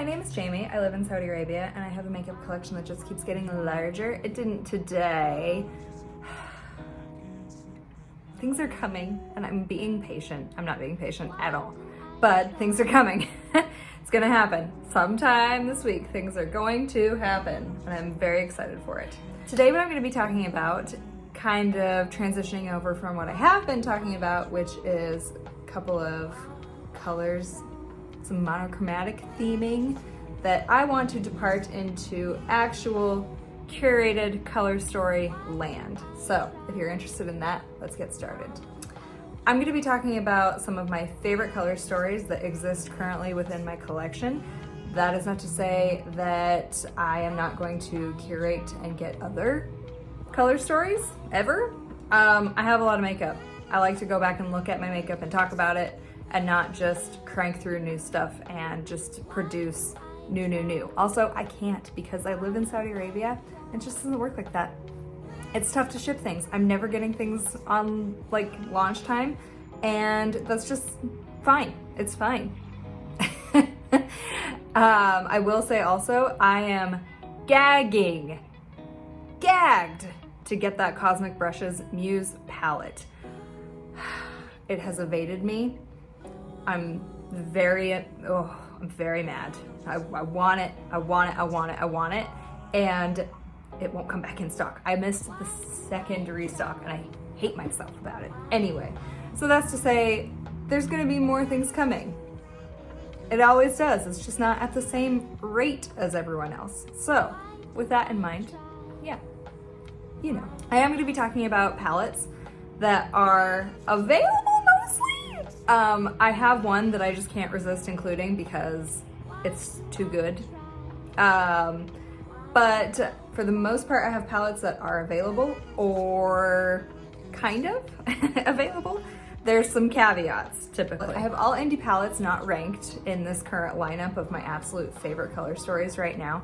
my name is Jamie. I live in Saudi Arabia and I have a makeup collection that just keeps getting larger. It didn't today. Things are coming and I'm being patient. I'm not being patient at all, but things are coming. It's gonna happen. Sometime this week, things are going to happen and I'm very excited for it. Today what I'm gonna be talking about, kind of transitioning over from what I have been talking about, which is a couple of colors, some monochromatic theming that I want to depart into actual curated color story land. So if you're interested in that, let's get started. I'm going to be talking about some of my favorite color stories that exist currently within my collection. That is not to say that I am not going to curate and get other color stories ever. I have a lot of makeup. I like to go back and look at my makeup and talk about it and not just crank through new stuff and just produce new. Also, I can't because I live in Saudi Arabia. It just doesn't work like that. It's tough to ship things. I'm never getting things on like launch time, and that's just fine. It's fine. I will say also, I am gagged to get that Cosmic Brushes Muse palette. It has evaded me. I'm very mad. I want it, and it won't come back in stock. I missed the second restock and I hate myself about it. Anyway, so that's to say there's gonna be more things coming. It always does, it's just not at the same rate as everyone else. So with that in mind, yeah, you know. I am gonna be talking about palettes that are available mostly. I have one that I just can't resist including because it's too good. But for the most part, I have palettes that are available or kind of available. There's some caveats typically. I have all indie palettes not ranked in this current lineup of my absolute favorite color stories right now.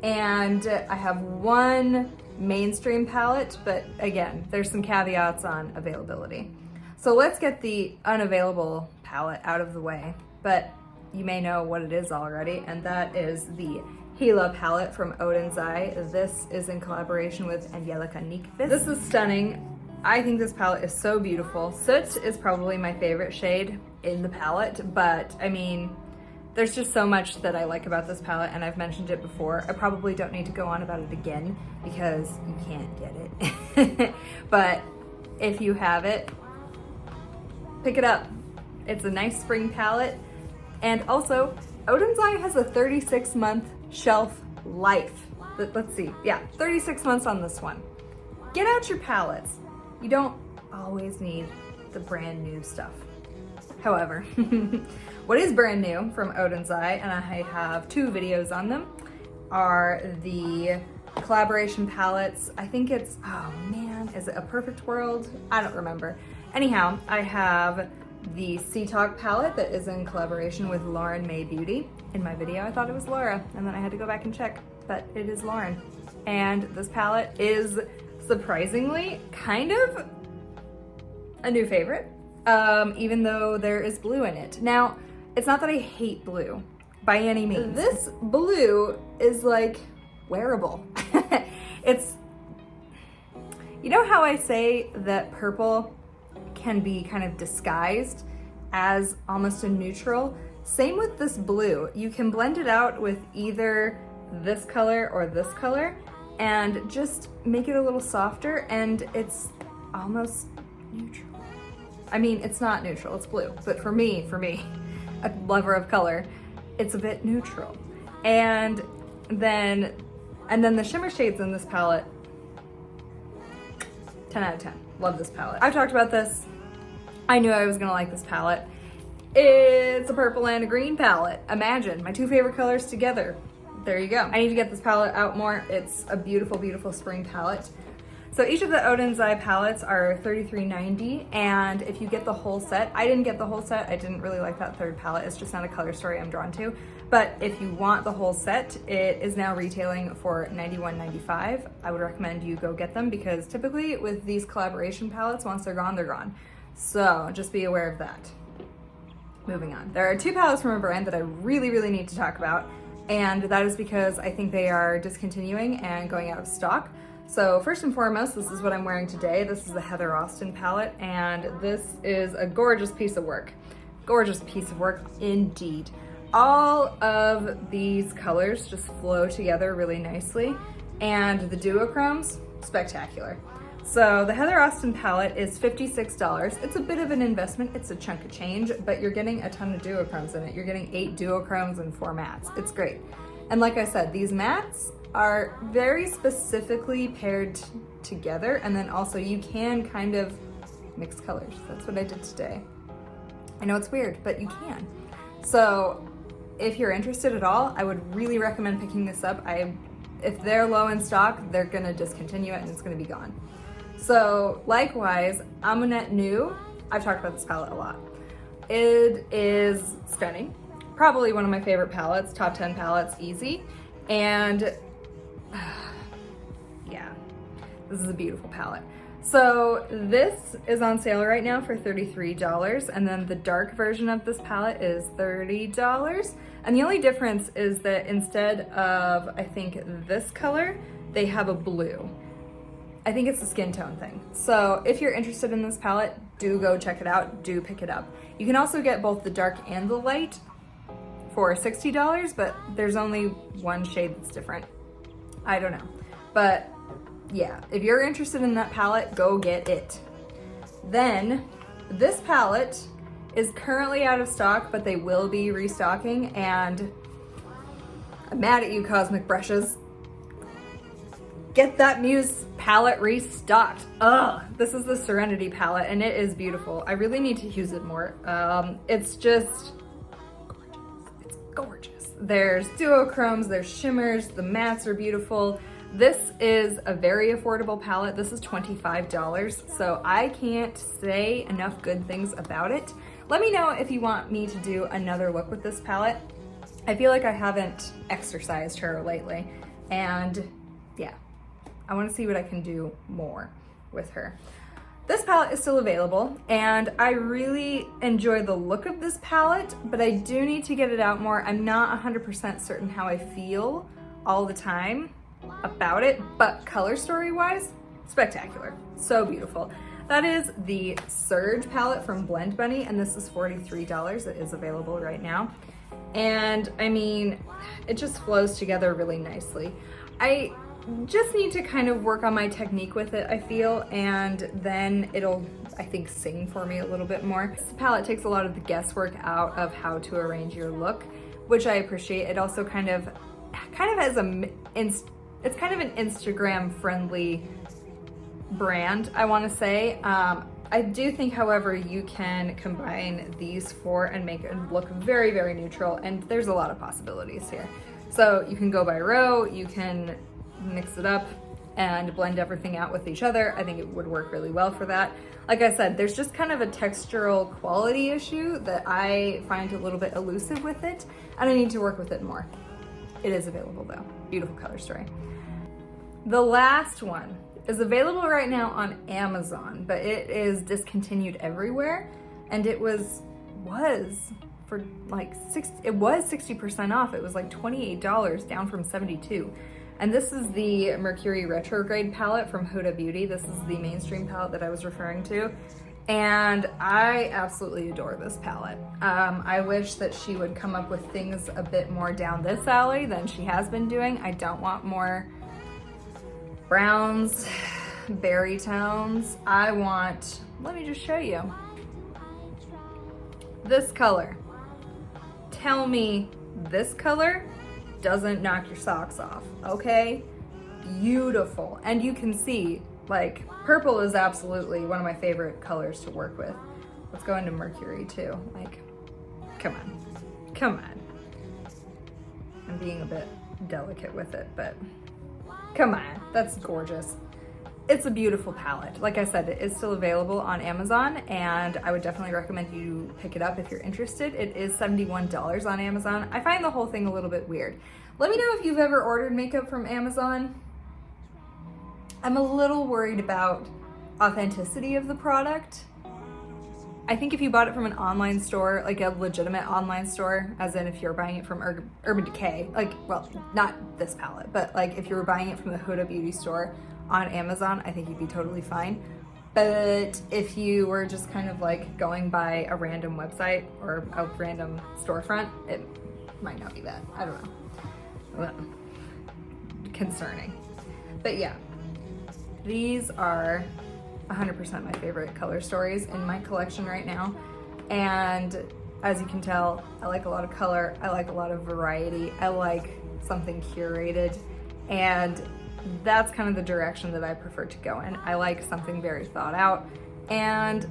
And I have one mainstream palette, but again, there's some caveats on availability. So let's get the unavailable palette out of the way, but you may know what it is already, and that is the Huda palette from Oden's Eye. This is in collaboration with Angelica Nyqvist. This is stunning. I think this palette is so beautiful. Soot is probably my favorite shade in the palette, but I mean, there's just so much that I like about this palette, and I've mentioned it before. I probably don't need to go on about it again because you can't get it. But if you have it, pick it up. It's a nice spring palette. And also, Oden's Eye has a 36-month shelf life. Let's see, yeah, 36 months on this one. Get out your palettes. You don't always need the brand new stuff. However, what is brand new from Oden's Eye, and I have 2 videos on them, are the collaboration palettes. I think it's, oh man, is it A Perfect World? I don't remember. Anyhow, I have the Sea Talk palette that is in collaboration with Lauren May Beauty. In my video, I thought it was Laura, and then I had to go back and check, but it is Lauren. And this palette is surprisingly kind of a new favorite, even though there is blue in it. Now, it's not that I hate blue by any means. This blue is like wearable. It's, you know how I say that purple can be kind of disguised as almost a neutral? Same with this blue. You can blend it out with either this color or this color and just make it a little softer, and it's almost neutral. I mean, it's not neutral, it's blue, but for me, a lover of color, it's a bit neutral. And then the shimmer shades in this palette, 10 out of 10. Love this palette. I've talked about this. I knew I was gonna like this palette. It's a purple and a green palette. Imagine, my 2 favorite colors together. There you go. I need to get this palette out more. It's a beautiful, beautiful spring palette. So each of the Oden's Eye palettes are $33.90, and if you get the whole set, I didn't get the whole set. I didn't really like that third palette. It's just not a color story I'm drawn to. But if you want the whole set, it is now retailing for $91.95. I would recommend you go get them because typically with these collaboration palettes, once they're gone, they're gone. So just be aware of that. Moving on. There are 2 palettes from a brand that I really, really need to talk about. and that is because I think they are discontinuing and going out of stock. So first and foremost, this is what I'm wearing today. This is the Heather Austin palette, and this is a gorgeous piece of work. Gorgeous piece of work indeed. All of these colors just flow together really nicely, and the duochromes, spectacular. So the Heather Austin palette is $56. It's a bit of an investment, it's a chunk of change, but you're getting a ton of duochromes in it. You're getting 8 duochromes and 4 mattes. It's great. And like I said, these mattes are very specifically paired together, and then also you can kind of mix colors. That's what I did today. I know it's weird, but you can. So if you're interested at all, I would really recommend picking this up. If they're low in stock, they're gonna discontinue it and it's gonna be gone. So likewise, Amunet New, I've talked about this palette a lot. It is stunning. Probably one of my favorite palettes, top 10 palettes, easy. And yeah, this is a beautiful palette. So this is on sale right now for $33, and then the dark version of this palette is $30. And the only difference is that instead of, I think, this color, they have a blue. I think it's a skin tone thing. So if you're interested in this palette, do go check it out, do pick it up. You can also get both the dark and the light for $60, but there's only one shade that's different. I don't know. But yeah, if you're interested in that palette, go get it. Then this palette is currently out of stock, but they will be restocking, and I'm mad at you, Cosmic Brushes. Get that Muse palette restocked. Ugh, this is the Serenity palette, and it is beautiful. I really need to use it more. It's just gorgeous. It's gorgeous. There's duochromes, there's shimmers, the mattes are beautiful. This is a very affordable palette. This is $25, so I can't say enough good things about it. Let me know if you want me to do another look with this palette. I feel like I haven't exercised her lately, and yeah, I want to see what I can do more with her. This palette is still available, and I really enjoy the look of this palette, but I do need to get it out more. I'm not 100% certain how I feel all the time about it, but color story wise, spectacular, so beautiful. That is the Surge palette from Blend Bunny, and this is $43. It is available right now. And I mean, it just flows together really nicely. I just need to kind of work on my technique with it, I feel, and then it'll, I think, sing for me a little bit more. This palette takes a lot of the guesswork out of how to arrange your look, which I appreciate. It also kind of has it's kind of an Instagram friendly brand, I want to say. I do think, however, you can combine these four and make it look very, very neutral, and there's a lot of possibilities here. So you can go by row, you can mix it up and blend everything out with each other. I think it would work really well for that. Like I said, there's just kind of a textural quality issue that I find a little bit elusive with it, and I need to work with it more. It is available though. Beautiful color story. The last one is available right now on Amazon, but it is discontinued everywhere, and it was for like it was 60% off. It was like $28, down from $72. And this is the Mercury Retrograde palette from Huda Beauty. This is the mainstream palette that I was referring to. And I absolutely adore this palette. I wish that she would come up with things a bit more down this alley than she has been doing. I don't want more browns, berry tones. I want, let me just show you. This color. Tell me this color doesn't knock your socks off, okay? Beautiful. And you can see, like, purple is absolutely one of my favorite colors to work with. Let's go into Mercury too. Like, come on, come on. I'm being a bit delicate with it, but come on, that's gorgeous. It's a beautiful palette. Like I said, it is still available on Amazon, and I would definitely recommend you pick it up if you're interested. It is $71 on Amazon. I find the whole thing a little bit weird. Let me know if you've ever ordered makeup from Amazon. I'm a little worried about authenticity of the product. I think if you bought it from an online store, like a legitimate online store, as in if you're buying it from Urban Decay, like, well, not this palette, but like if you were buying it from the Huda beauty store on Amazon, I think you'd be totally fine. But if you were just kind of like going by a random website or a random storefront, it might not be that. I don't know. Well, concerning. But yeah, these are 100% my favorite color stories in my collection right now. And as you can tell, I like a lot of color. I like a lot of variety. I like something curated. And that's kind of the direction that I prefer to go in. I like something very thought out. And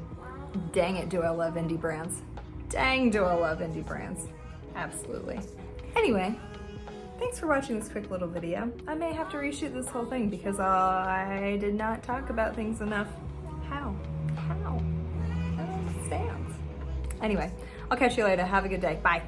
dang it, do I love indie brands. Dang, do I love indie brands. Absolutely. Anyway, thanks for watching this quick little video. I may have to reshoot this whole thing because I did not talk about things enough. How? I don't understand. Anyway, I'll catch you later. Have a good day. Bye.